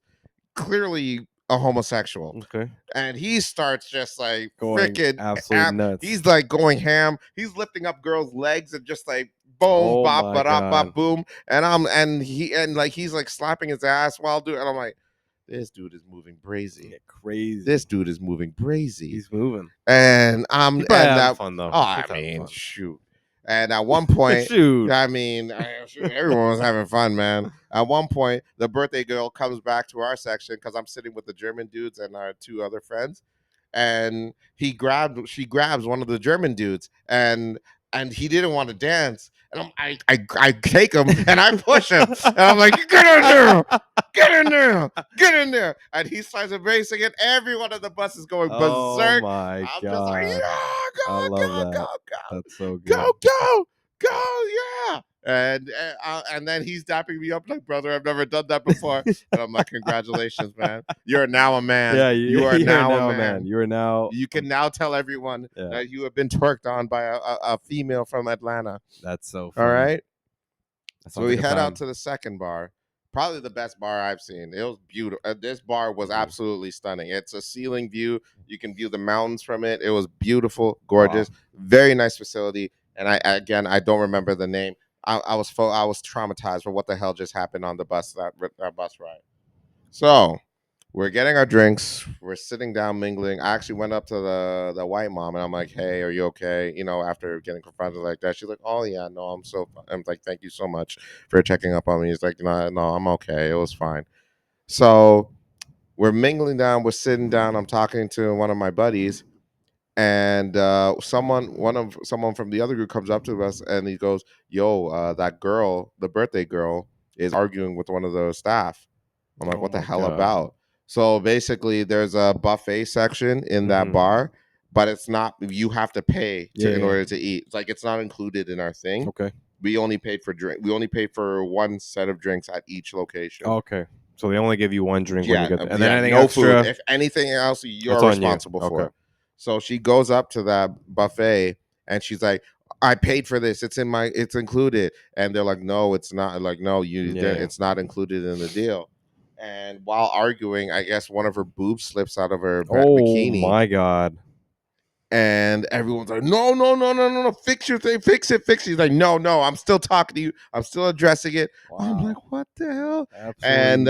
clearly a homosexual. Okay. And he starts just like going freaking absolutely nuts. He's like going ham. He's lifting up girls' legs and just like boom, bop, bop, boom. And he's like slapping his ass while doing. And I'm like, this dude is moving crazy. Yeah, crazy. This dude is moving crazy. He's moving. And having fun though. Shoot. And at one point, everyone was having fun, man. At one point, the birthday girl comes back to our section because I'm sitting with the German dudes and our two other friends, and she grabs one of the German dudes, and he didn't want to dance, and I take him and I push him, and I'm like, get in there, and he starts embracing it. Everyone on the bus is going berserk. Oh my God! I'm just like, yeah, go. That's so good. Go, yeah. And then he's dapping me up like, brother, I've never done that before. And I'm like, congratulations, man. You're now a man. Yeah, you are you're now a now, man. You are now. You can now tell everyone Yeah. that you have been twerked on by a female from Atlanta. That's so All funny. right. That So sounds we like a head time. out to the second bar. Probably the best bar I've seen. It was beautiful. This bar was absolutely stunning. It's a ceiling view. You can view the mountains from it. It was beautiful, gorgeous, very nice facility. And I don't remember the name. I was traumatized for what the hell just happened on the bus that bus ride. So we're getting our drinks. We're sitting down mingling. I actually went up to the white mom and I'm like, "Hey, are you okay?" You know, after getting confronted like that, she's like, "Oh yeah, no, I'm so." I'm like, "Thank you so much for checking up on me." He's like, "No, no, I'm okay. It was fine." So we're mingling down. We're sitting down. I'm talking to one of my buddies, and someone from the other group comes up to us and he goes, "Yo, that girl, the birthday girl, is arguing with one of the staff." I'm like, Oh "What the my hell God. about?" So basically, there's a buffet section in that Mhm. bar, but it's not. You have to pay in Yeah. order to eat. It's like it's not included in our thing. Okay. We only paid for drink. We only paid for one set of drinks at each location. Okay. So they only give you one drink when you get there, and then anything no extra, food. If anything else, you're it's on you. responsible for. Okay. It. So she goes up to that buffet and she's like, "I paid for this. It's included." And they're like, "No, it's not." Like, "No, Yeah. it's not included in the deal." And while arguing, I guess one of her boobs slips out of her Oh bikini. my God. And everyone's like, "No, no, no, no, no, no, fix your thing, fix it, fix it." He's like, "No, no, I'm still talking to you. I'm still addressing it." I'm like, Wow. "What the hell?" Absolutely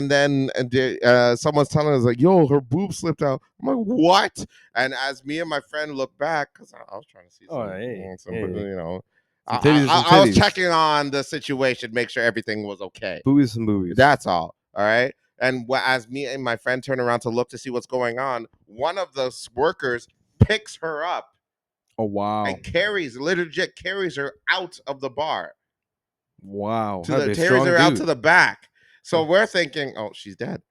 nuts. Someone's telling us like, "Yo, her boob slipped out." I'm like, "What?" And as me and my friend look back, because I was trying to see Oh, hey, some hey. you know, Some titties, some I was titties. checking on the situation, make sure everything was okay. Boobies and boobies. That's all. All right. And as me and my friend turn around to look to see what's going on, one of the workers picks her up Oh wow. and legit carries her out of the bar. Wow. Carries strong her out dude. to the back. So we're thinking, "Oh, she's dead.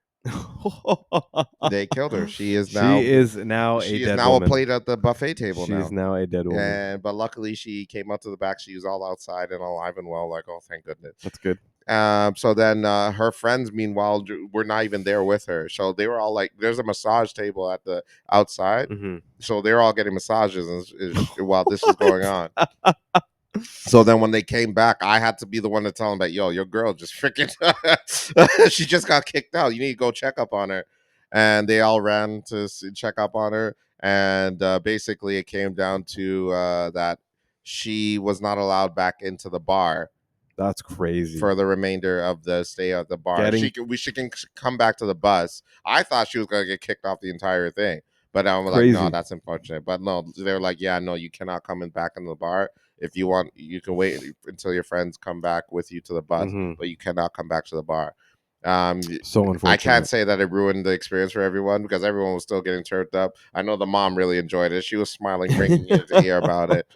They killed her. She is now a dead a woman. plate at the buffet table She now." is now a dead woman. But luckily she came out to the back. She was all outside and alive and well. Like, oh, thank goodness. That's good. So then her friends, meanwhile, were not even there with her. So they were all like, there's a massage table at the outside. Mm-hmm. So they're all getting massages while this is going on. So then when they came back, I had to be the one to tell them that, "Yo, your girl just freaking, she just got kicked out. You need to go check up on her." And they all ran to check up on her. And basically it came down to that she was not allowed back into the bar That's crazy. for the remainder of the stay at the bar. She can come back to the bus. I thought she was going to get kicked off the entire thing. But I'm like, no, that's unfortunate. But no, they're like, "Yeah, no, you cannot come back in the bar. If you want, you can wait until your friends come back with you to the bus, but you cannot come back to the bar." So unfortunate. I can't say that it ruined the experience for everyone because everyone was still getting turned up. I know the mom really enjoyed it. She was smiling, drinking ear to ear about it.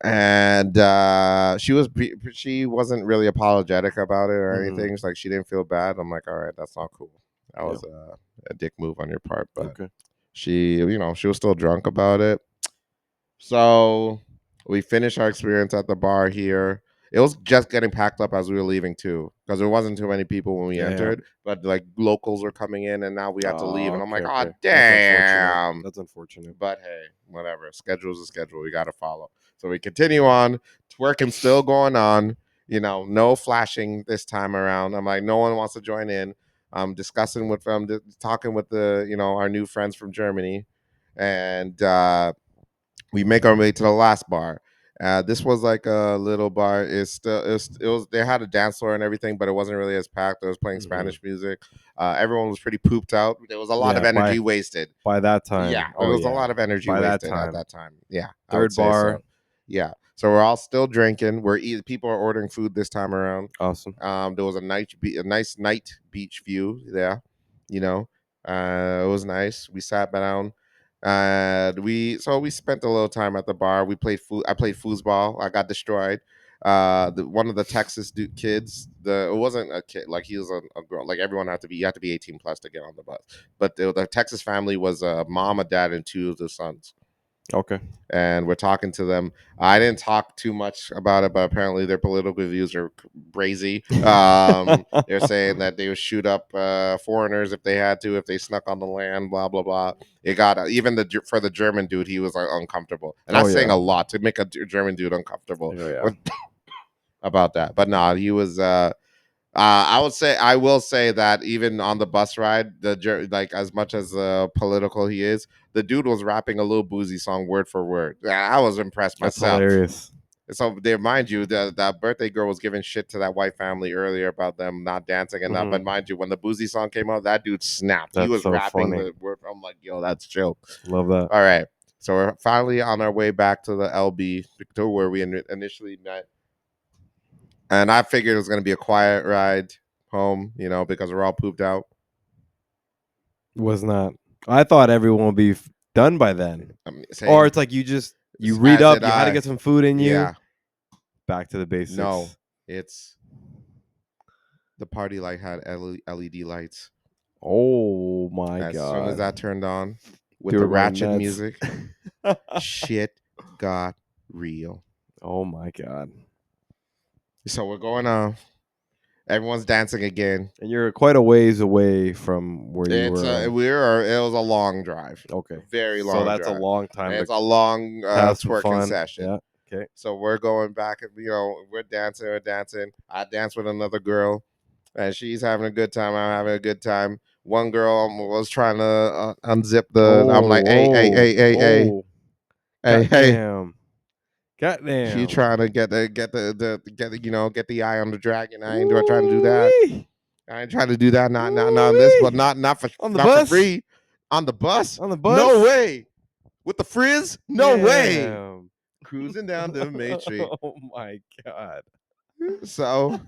And she wasn't really apologetic about it or anything. It's like she didn't feel bad. I'm like, all right, that's not cool. That was a dick move on your part, but she was still drunk about it. So we finished our experience at the bar here. It was just getting packed up as we were leaving too, because there wasn't too many people when we entered. But like locals were coming in, and now we had to leave. And I'm like, "Oh damn, that's unfortunate." But hey, whatever. Schedule's a schedule. We got to follow. So we continue on. Twerking still going on. No flashing this time around. I'm like, no one wants to join in. I'm discussing with them, talking with our new friends from Germany, and we make our way to the last bar. This was like a little bar. They had a dance floor and everything, but it wasn't really as packed. It was playing Spanish music. Everyone was pretty pooped out. There was a lot of energy wasted by that time. Yeah, there was a lot of energy wasted at that time. Yeah, third bar. So. Yeah, so we're all still drinking. People are ordering food this time around. Awesome. There was a nice night beach view there. It was nice. We sat down. We spent a little time at the bar. I played foosball. I got destroyed. One of the Texas kids. It wasn't a kid. Like he was a girl. Like everyone you have to be 18 plus to get on the bus. But the Texas family was a mom, a dad, and two of the sons. Okay. And we're talking to them. I didn't talk too much about it, but apparently their political views are brazy. They're saying that they would shoot up foreigners if they had to, if they snuck on the land, blah blah blah. It got even for the German dude, he was uncomfortable, and that's saying a lot to make a German dude uncomfortable about that. But nah, he was. I will say that even on the bus ride, like as much as political he is, the dude was rapping a little boozy song word for word. I was impressed That's myself. hilarious. So they mind you, that birthday girl was giving shit to that white family earlier about them not dancing and that. But mind you, when the boozy song came out, that dude snapped. He was so rapping funny. the word. I'm like, yo, that's chill. Love that. All right, so we're finally on our way back to the LB, to where we initially met. And I figured it was going to be a quiet ride home, because we're all pooped out. Was not. I thought everyone would be done by then. Or it's like you read up, you had to get some food in you. Yeah. Back to the basics. No, it's the party light had LED lights. Oh my God. As soon as that turned on with Dude, the ratchet music, shit got real. Oh my God. So we're going on. Everyone's dancing again. And you're quite a ways away from where you were. It was a long drive. Okay. Very long. So that's drive. a long time. It's a long twerking session. Yeah. Okay. So we're going back, we're dancing. I dance with another girl, and she's having a good time. I'm having a good time. One girl was trying to unzip the. I'm like, hey. Goddamn. She trying to get the eye on the dragon. I ain't trying to do that. I ain't trying to do that. Not on this, but not for for free. On the bus. No way. With the frizz? No way. Cruising down the Main Street. Oh my God. So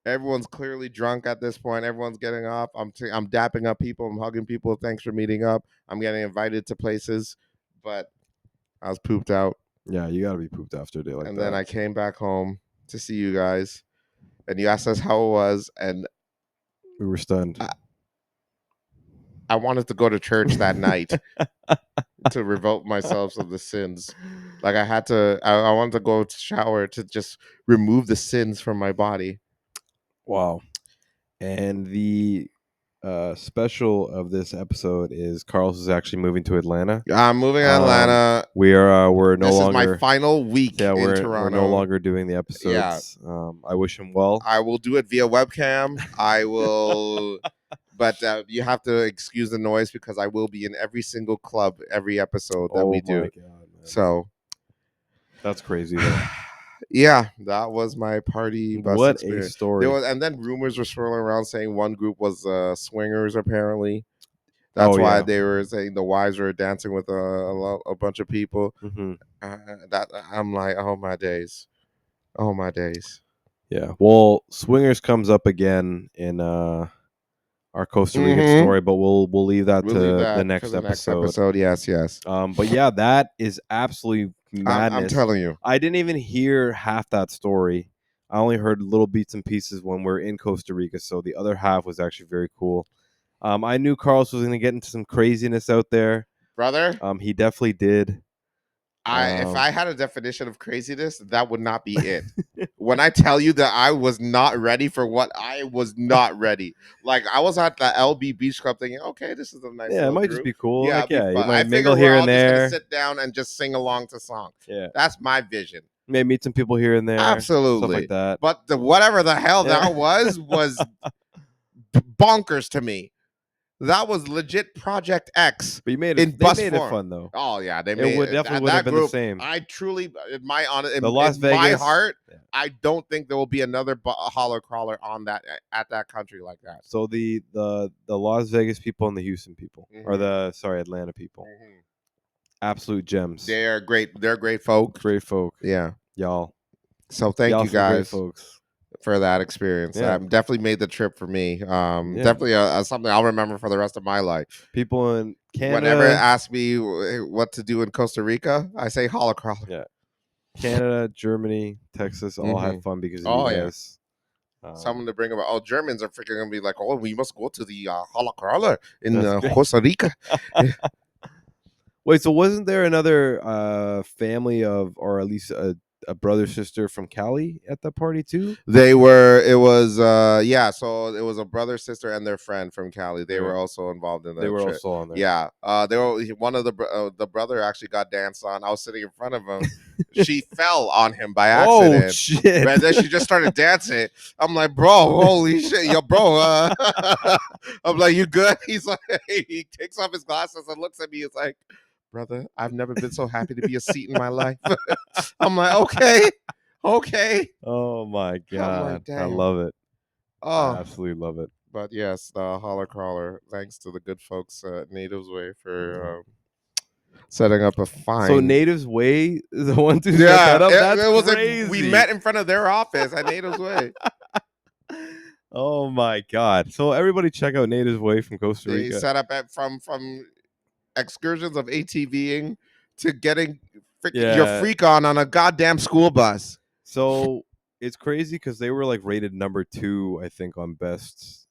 everyone's clearly drunk at this point. Everyone's getting off. I'm dapping up people. I'm hugging people. Thanks for meeting up. I'm getting invited to places, but I was pooped out. Yeah, you gotta be pooped after a day like that. And then I came back home to see you guys, and you asked us how it was, and we were stunned. I wanted to go to church that night to revoke myself of the sins. Like I wanted to go to shower to just remove the sins from my body. Wow. And the special of this episode is Carlos is actually moving to Atlanta. I'm moving to Atlanta. We're no longer. This is my final week in Toronto. We're no longer doing the episodes. Yeah. I wish him well. I will do it via webcam. I will, but you have to excuse the noise because I will be in every single club, every episode that we do. God, man. So that's crazy. Though. Yeah, that was my party bus what experience. A story. And then rumors were swirling around saying one group was swingers. Apparently, that's why they were saying the wives were dancing with a bunch of people. Mm-hmm. That I'm like, oh my days. Yeah. Well, swingers comes up again in our Costa Rican story, but we'll leave that to the next episode. Yes. But yeah, that is absolutely madness. I'm telling you, I didn't even hear half that story. I only heard little bits and pieces when we're in Costa Rica, so the other half was actually very cool. I knew Carlos was going to get into some craziness out there, brother. He definitely did. If I had a definition of craziness, that would not be it. When I tell you that I was not ready for what I was not ready, like I was at the LB Beach Club thinking, okay, this is a nice. Yeah, it might group. just be cool. Yeah, you might I mingle here and there. Just gonna sit down and just sing along to songs. Yeah, that's my vision. Maybe meet some people here and there. Absolutely, stuff like that. But whatever the hell that was bonkers to me. That was legit Project X. But you made it. They made it fun though. Oh yeah, they made it. Definitely would have been the same. I truly, in my heart, I don't think there will be another holler crawler on that at that country like that. So the Las Vegas people and the Houston people, or Atlanta people, absolute gems. They are great. They're great folk. Great folk. Yeah, y'all. So thank you guys, folks, for that experience. Yeah. Definitely made the trip for me. Definitely something I'll remember for the rest of my life. People in Canada, whenever ask me what to do in Costa Rica, I say holler crawler. Yeah, Canada, Germany, Texas all had fun because of you guys. Someone to bring about. Germans are freaking gonna be like, we must go to the holler crawler in Costa Rica. Wait, so wasn't there another family of, or at least a brother sister from Cali at that party too? It was so it was a brother, sister, and their friend from Cali. They were also involved in They that were trip. also on there. Yeah, they were one of the brother actually got danced on. I was sitting in front of him. She fell on him by Oh accident. shit! And then she just started dancing. I'm like, bro, holy shit, yo, bro. I'm like, you good? He's like, he takes off his glasses and looks at me. He's like, brother, I've never been so happy to be a seat in my life. I'm like, okay. Oh my I'm like, god, I damn. love it. I Oh, absolutely love it. but yes, the holler crawler. Thanks to the good folks at Natives Way for setting up a fine. So Natives Way is the one to set yeah, that up. That's it was crazy. we met in front of their office at Natives Way. Oh my god! So everybody check out Natives Way from Costa They Rica. set up from excursions of ATVing to getting your Yeah. freak on a goddamn school bus. So it's crazy because they were like rated number 2, I think, on best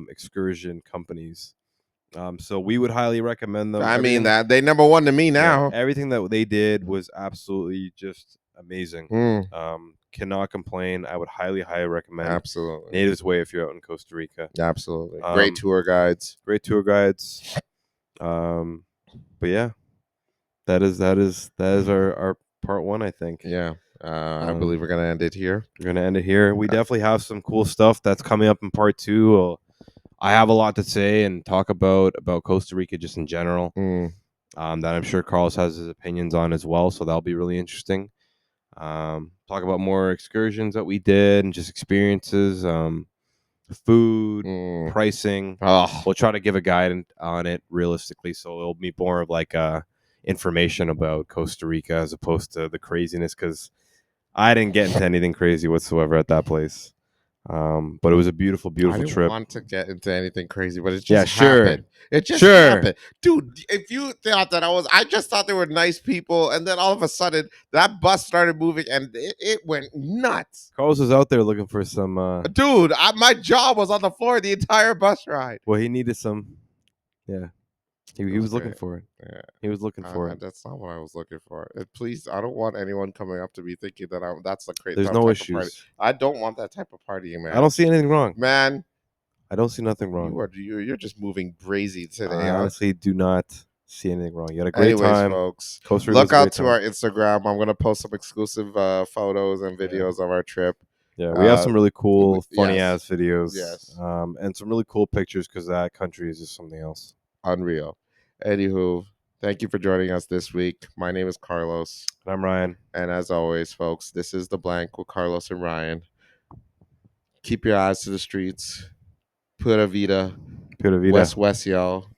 excursion companies. So we would highly recommend them. I mean that they number one to me now. Everything that they did was absolutely just amazing. Cannot complain. I would highly recommend. Absolutely. Natives Way if you're out in Costa Rica. Absolutely. Great tour guides. Great tour guides. But yeah, that is our part 1, I think. Yeah. I believe we're gonna end it here. We're gonna end it here. We definitely have some cool stuff that's coming up in part 2. I have a lot to say and talk about Costa Rica just in general. That I'm sure Carlos has his opinions on as well. So that'll be really interesting. Talk about more excursions that we did and just experiences, food, pricing. We'll try to give a guide on it realistically, so it'll be more of like information about Costa Rica as opposed to the craziness, because I didn't get into anything crazy whatsoever at that place. But it was a beautiful trip. I didn't want to get into anything crazy, but it just happened. It just happened. Dude, if you thought that I just thought they were nice people, and then all of a sudden that bus started moving and it went nuts. Carlos was out there looking for some dude, my jaw was on the floor the entire bus ride. Well, he needed some. Yeah. He was looking for it. Yeah. He was looking for it. That's not what I was looking for. Please, I don't want anyone coming up to me thinking that that's the crazy. There's no issues. I don't want that type of party, man. I don't see anything wrong, man. I don't see nothing wrong. You're just moving brazy today. I honestly do not see anything wrong. You had a great time, folks. Costa Rica. Look out to our Instagram. I'm gonna post some exclusive photos and videos of our trip. Yeah, we have some really cool, funny ass videos. Yes. And some really cool pictures, because that country is just something else. Unreal. Anywho, thank you for joining us this week. My name is Carlos. And I'm Ryan. And as always, folks, this is The Blank with Carlos and Ryan. Keep your eyes to the streets. Pura Vida. West, y'all.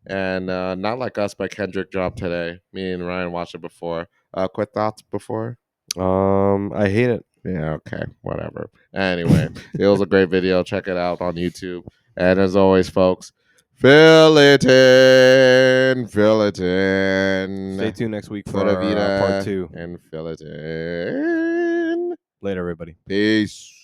And Not Like Us by Kendrick dropped today. Me and Ryan watched it before. Quick thoughts before? I hate it. Yeah, okay. Whatever. Anyway, it was a great video. Check it out on YouTube. And as always, folks, fill it in. Stay tuned next week for part 2. And fill it in. Later, everybody. Peace.